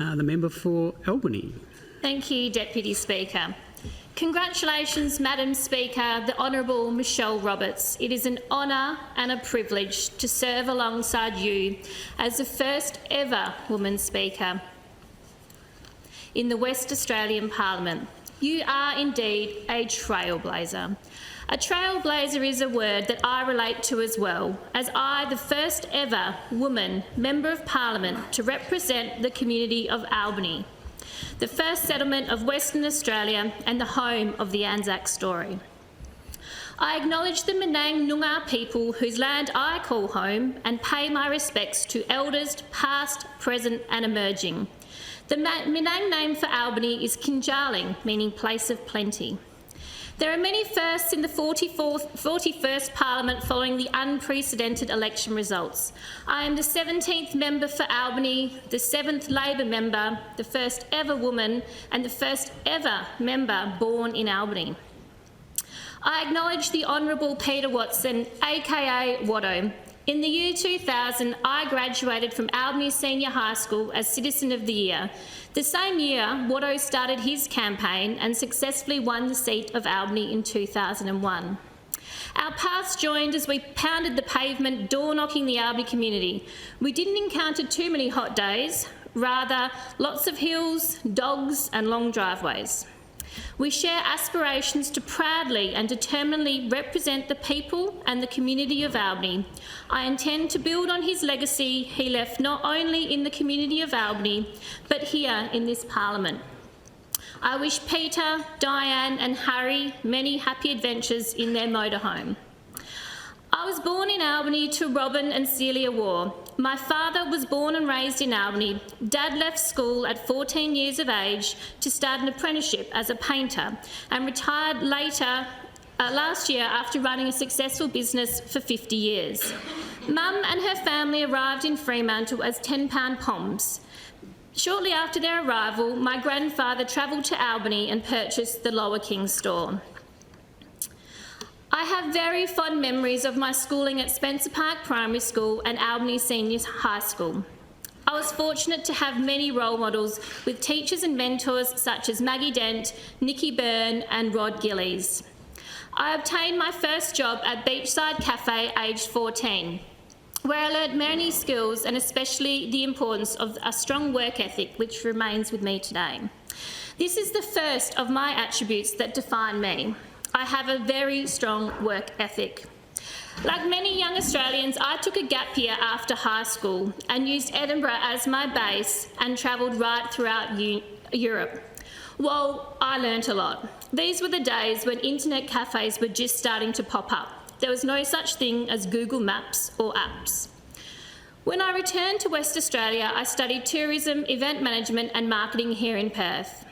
The member for Albany. Thank you, Deputy Speaker. Congratulations, Madam Speaker, the Honourable Michelle Roberts. It is an honour and a privilege to serve alongside you as the first ever woman Speaker in the West Australian Parliament. You are indeed a trailblazer. A trailblazer is a word that I relate to as well, as I, the first ever woman Member of Parliament to represent the community of Albany, the first settlement of Western Australia and the home of the Anzac story. I acknowledge the Menang Noongar people whose land I call home and pay my respects to elders past, present and emerging. The Menang name for Albany is Kinjaling, meaning place of plenty. There are many firsts in the 41st Parliament following the unprecedented election results. I am the 17th member for Albany, the 7th Labor member, the first ever woman and the first ever member born in Albany. I acknowledge the Honourable Peter Watson, aka Watto. In the year 2000, I graduated from Albany Senior High School as Citizen of the Year. The same year, Watto started his campaign and successfully won the seat of Albany in 2001. Our paths joined as we pounded the pavement, door-knocking the Albany community. We didn't encounter too many hot days, rather lots of hills, dogs and long driveways. We share aspirations to proudly and determinedly represent the people and the community of Albany. I intend to build on his legacy he left not only in the community of Albany, but here in this Parliament. I wish Peter, Diane and Harry many happy adventures in their motorhome. I was born in Albany to Robin and Celia Waugh. My father was born and raised in Albany. Dad left school at 14 years of age to start an apprenticeship as a painter and retired later last year after running a successful business for 50 years. Mum and her family arrived in Fremantle as 10-pound poms. Shortly after their arrival, my grandfather travelled to Albany and purchased the Lower King store. I have very fond memories of my schooling at Spencer Park Primary School and Albany Senior High School. I was fortunate to have many role models with teachers and mentors such as Maggie Dent, Nikki Byrne and Rod Gillies. I obtained my first job at Beachside Cafe aged 14, where I learnt many skills and especially the importance of a strong work ethic which remains with me today. This is the first of my attributes that define me. I have a very strong work ethic. Like many young Australians, I took a gap year after high school and used Edinburgh as my base and travelled right throughout Europe. Well, I learnt a lot. These were the days when internet cafes were just starting to pop up. There was no such thing as Google Maps or apps. When I returned to West Australia, I studied tourism, event management and marketing here in Perth.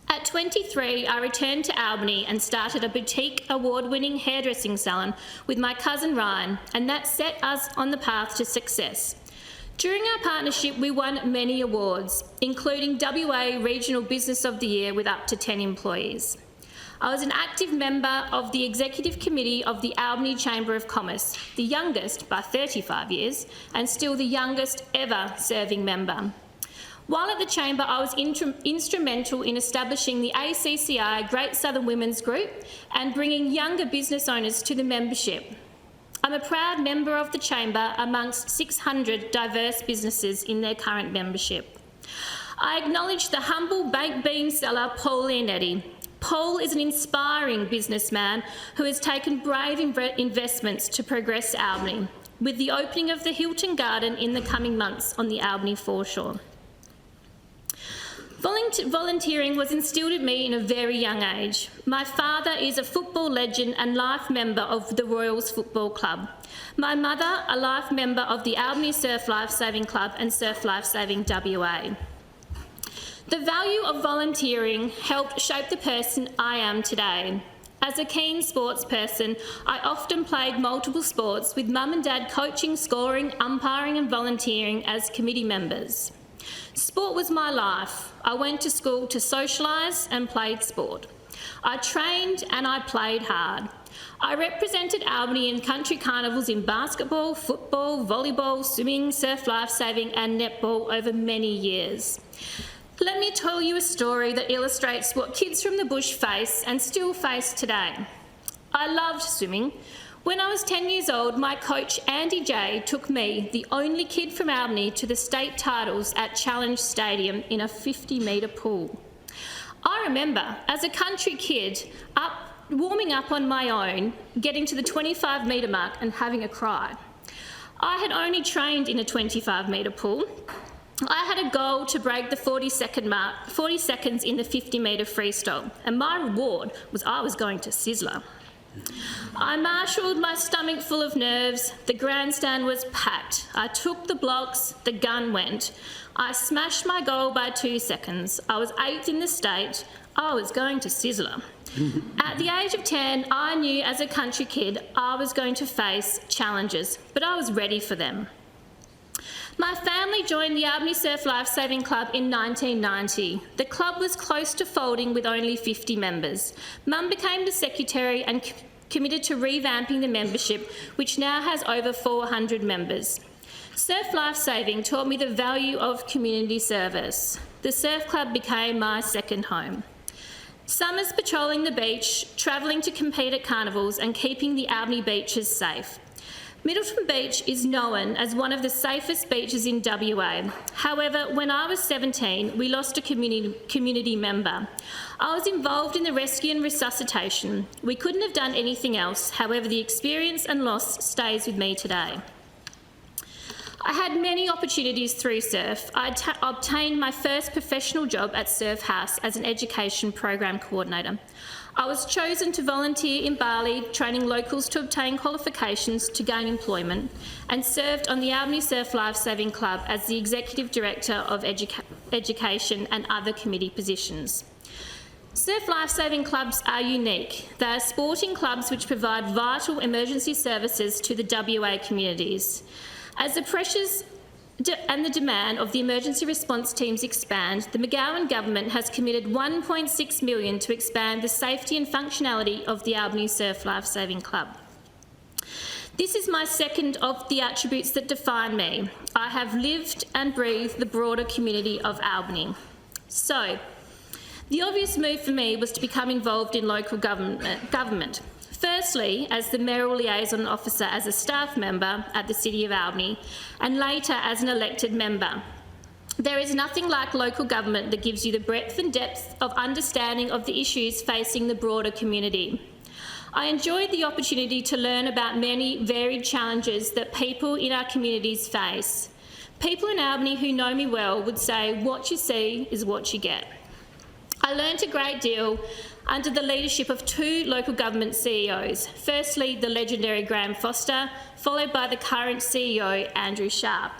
At 23, I returned to Albany and started a boutique award-winning hairdressing salon with my cousin Ryan, and that set us on the path to success. During our partnership, we won many awards, including WA Regional Business of the Year with up to 10 employees. I was an active member of the Executive Committee of the Albany Chamber of Commerce, the youngest by 35 years, and still the youngest ever serving member. While at the Chamber, I was instrumental in establishing the ACCI Great Southern Women's Group and bringing younger business owners to the membership. I'm a proud member of the Chamber amongst 600 diverse businesses in their current membership. I acknowledge the humble baked bean seller Paul Leonetti. Paul is an inspiring businessman who has taken brave investments to progress Albany, with the opening of the Hilton Garden in the coming months on the Albany foreshore. Volunteering was instilled in me in a very young age. My father is a football legend and life member of the Royals Football Club. My mother, a life member of the Albany Surf Lifesaving Club and Surf Lifesaving WA. The value of volunteering helped shape the person I am today. As a keen sports person, I often played multiple sports with mum and dad coaching, scoring, umpiring and volunteering as committee members. Sport was my life. I went to school to socialise and played sport. I trained and I played hard. I represented Albany in country carnivals in basketball, football, volleyball, swimming, surf lifesaving and netball over many years. Let me tell you a story that illustrates what kids from the bush face and still face today. I loved swimming. When I was 10 years old, my coach Andy J took me, the only kid from Albany, to the state titles at Challenge Stadium in a 50-metre pool. I remember, as a country kid, warming up on my own, getting to the 25-metre mark and having a cry. I had only trained in a 25-metre pool. I had a goal to break the 40 seconds in the 50-metre freestyle, and my reward was I was going to Sizzler. I marshalled my stomach full of nerves. The grandstand was packed. I took the blocks. The gun went. I smashed my goal by 2 seconds. I was 8th in the state. I was going to Sizzler. At the age of 10, I knew as a country kid I was going to face challenges, but I was ready for them. My family joined the Albany Surf Lifesaving Club in 1990. The club was close to folding with only 50 members. Mum became the secretary and committed to revamping the membership, which now has over 400 members. Surf Lifesaving taught me the value of community service. The surf club became my second home. Summers patrolling the beach, travelling to compete at carnivals and keeping the Albany beaches safe. Middleton Beach is known as one of the safest beaches in WA. However, when I was 17, we lost a community member. I was involved in the rescue and resuscitation. We couldn't have done anything else. However, the experience and loss stays with me today. I had many opportunities through surf. I obtained my first professional job at Surf House as an education program coordinator. I was chosen to volunteer in Bali, training locals to obtain qualifications to gain employment, and served on the Albany Surf Lifesaving Club as the Executive Director of Education and other committee positions. Surf lifesaving clubs are unique. They are sporting clubs which provide vital emergency services to the WA communities. As the pressures and the demand of the emergency response teams expand, the McGowan government has committed $1.6 million to expand the safety and functionality of the Albany Surf Lifesaving Club. This is my second of the attributes that define me. I have lived and breathed the broader community of Albany. So, the obvious move for me was to become involved in local government. Firstly, as the mayoral liaison officer as a staff member at the City of Albany, and later as an elected member. There is nothing like local government that gives you the breadth and depth of understanding of the issues facing the broader community. I enjoyed the opportunity to learn about many varied challenges that people in our communities face. People in Albany who know me well would say, what you see is what you get. I learnt a great deal under the leadership of two local government CEOs. Firstly, the legendary Graham Foster, followed by the current CEO, Andrew Sharp.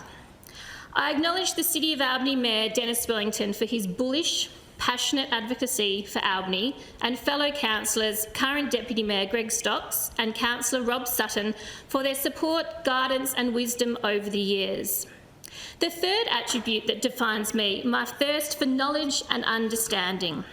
I acknowledge the City of Albany Mayor, Dennis Wellington, for his bullish, passionate advocacy for Albany, and fellow councillors, current Deputy Mayor Greg Stocks and Councillor Rob Sutton, for their support, guidance and wisdom over the years. The third attribute that defines me, my thirst for knowledge and understanding.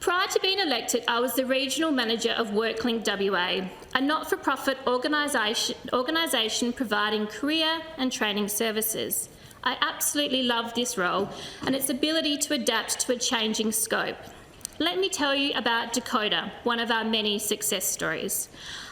Prior to being elected, I was the Regional Manager of WorkLink WA, a not-for-profit organisation providing career and training services. I absolutely love this role and its ability to adapt to a changing scope. Let me tell you about Dakota, one of our many success stories.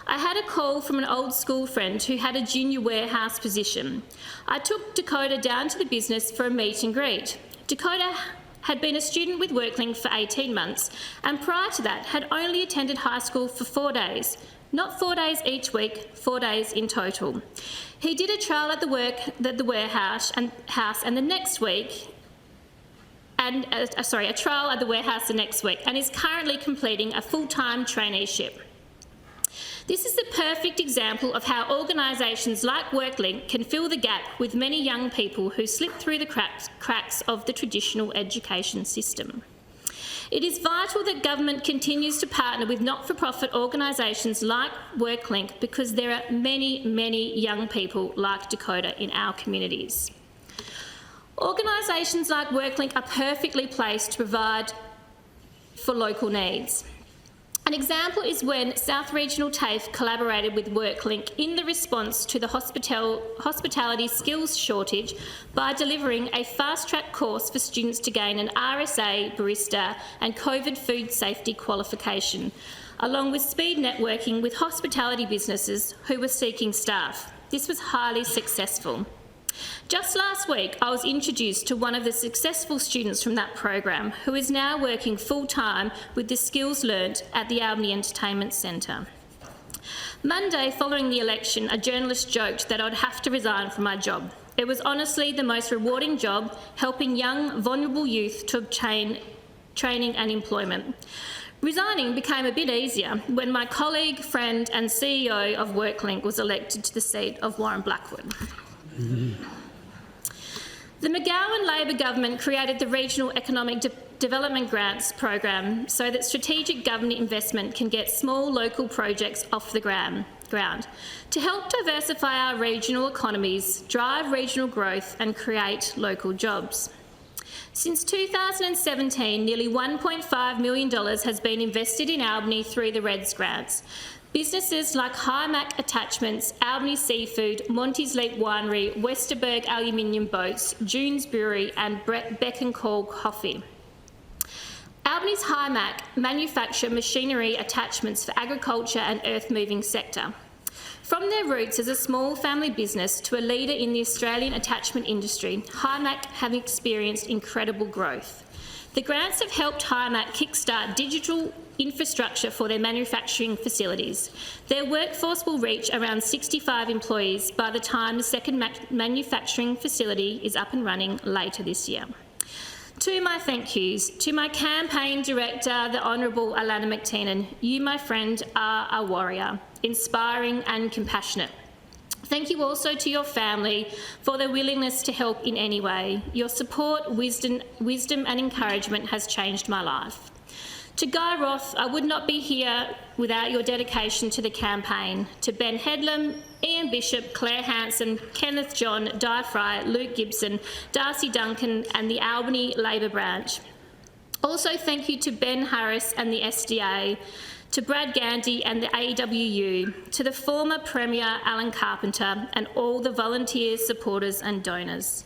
I had a call from an old school friend who had a junior warehouse position. I took Dakota down to the business for a meet and greet. Dakota had been a student with WorkLink for 18 months and prior to that had only attended high school for 4 days. Not 4 days each week, 4 days in total. He did a trial at the warehouse and the next week, a trial at the warehouse the next week, and is currently completing a full-time traineeship. This is the perfect example of how organisations like WorkLink can fill the gap with many young people who slip through the cracks of the traditional education system. It is vital that government continues to partner with not-for-profit organisations like WorkLink because there are many, many young people like Dakota in our communities. Organisations like WorkLink are perfectly placed to provide for local needs. An example is when South Regional TAFE collaborated with WorkLink in the response to the hospitality skills shortage by delivering a fast-track course for students to gain an RSA, barista and COVID food safety qualification, along with speed networking with hospitality businesses who were seeking staff. This was highly successful. Just last week, I was introduced to one of the successful students from that program who is now working full-time with the skills learnt at the Albany Entertainment Centre. Monday, following the election, a journalist joked that I'd have to resign from my job. It was honestly the most rewarding job, helping young, vulnerable youth to obtain training and employment. Resigning became a bit easier when my colleague, friend and CEO of WorkLink was elected to the seat of Warren Blackwood. The McGowan Labor government created the Regional Economic Development Grants program so that strategic government investment can get small local projects off the ground to help diversify our regional economies, drive regional growth and create local jobs. Since 2017, nearly $1.5 million has been invested in Albany through the REDS grants. Businesses like Hymac Attachments, Albany Seafood, Monty's Leap Winery, Westerberg Aluminium Boats, June's Brewery and Beck and Call Coffee. Albany's Hymac manufacture machinery attachments for agriculture and earth-moving sector. From their roots as a small family business to a leader in the Australian attachment industry, Hymac have experienced incredible growth. The grants have helped Hymac kickstart digital infrastructure for their manufacturing facilities. Their workforce will reach around 65 employees by the time the second manufacturing facility is up and running later this year. To my thank yous, to my campaign director, the Honourable Alana McTiernan, you, my friend, are a warrior, inspiring and compassionate. Thank you also to your family for their willingness to help in any way. Your support, wisdom and encouragement has changed my life. To Guy Roth, I would not be here without your dedication to the campaign. To Ben Headlam, Ian Bishop, Claire Hanson, Kenneth John, Di Fry, Luke Gibson, Darcy Duncan and the Albany Labor branch. Also thank you to Ben Harris and the SDA, to Brad Gandy and the AWU, to the former Premier Alan Carpenter and all the volunteers, supporters and donors.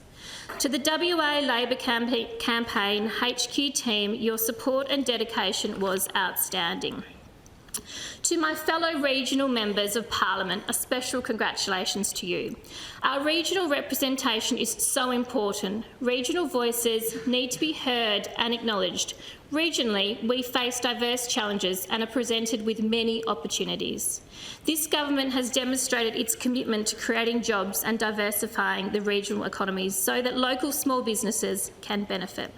To the WA Labor campaign HQ team, your support and dedication was outstanding. To my fellow regional members of Parliament, a special congratulations to you. Our regional representation is so important. Regional voices need to be heard and acknowledged. Regionally, we face diverse challenges and are presented with many opportunities. This government has demonstrated its commitment to creating jobs and diversifying the regional economies so that local small businesses can benefit.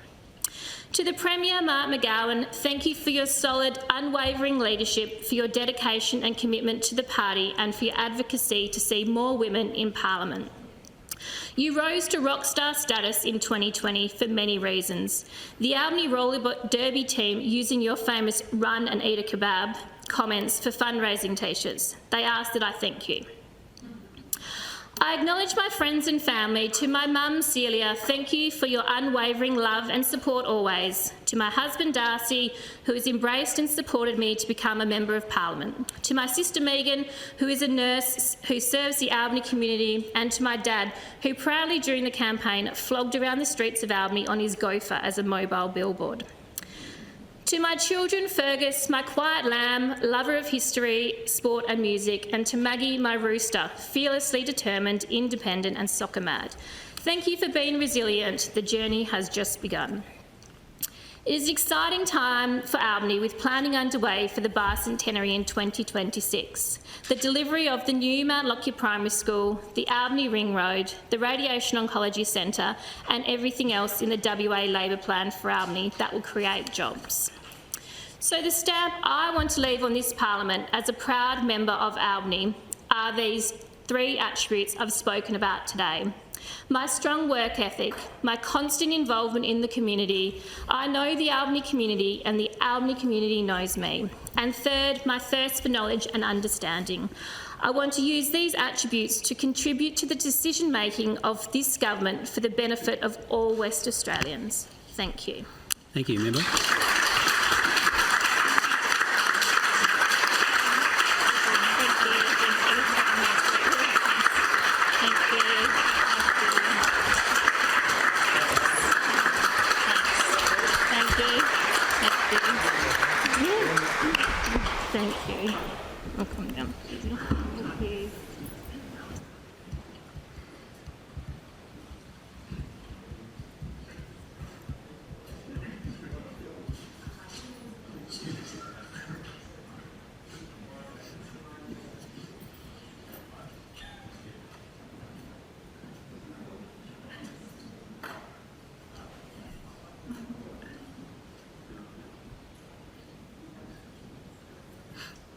To the Premier, Mark McGowan, thank you for your solid, unwavering leadership, for your dedication and commitment to the party and for your advocacy to see more women in Parliament. You rose to rock star status in 2020 for many reasons. The Albany Roller Derby team using your famous "run and eat a kebab" comments for fundraising t-shirts. They asked that I thank you. I acknowledge my friends and family. To my mum, Celia, thank you for your unwavering love and support always. To my husband, Darcy, who has embraced and supported me to become a Member of Parliament. To my sister, Megan, who is a nurse who serves the Albany community. And to my dad, who proudly during the campaign flogged around the streets of Albany on his gopher as a mobile billboard. To my children, Fergus, my quiet lamb, lover of history, sport and music, and to Maggie, my rooster, fearlessly determined, independent and soccer mad. Thank you for being resilient. The journey has just begun. It is an exciting time for Albany with planning underway for the bicentenary in 2026. The delivery of the new Mount Lockyer Primary School, the Albany Ring Road, the Radiation Oncology Centre and everything else in the WA Labor plan for Albany that will create jobs. So the stamp I want to leave on this Parliament as a proud member of Albany are these three attributes I've spoken about today. My strong work ethic, my constant involvement in the community. I know the Albany community and the Albany community knows me. And third, my thirst for knowledge and understanding. I want to use these attributes to contribute to the decision-making of this government for the benefit of all West Australians. Thank you. Thank you, Member. Yeah. Thank you. I'll come down.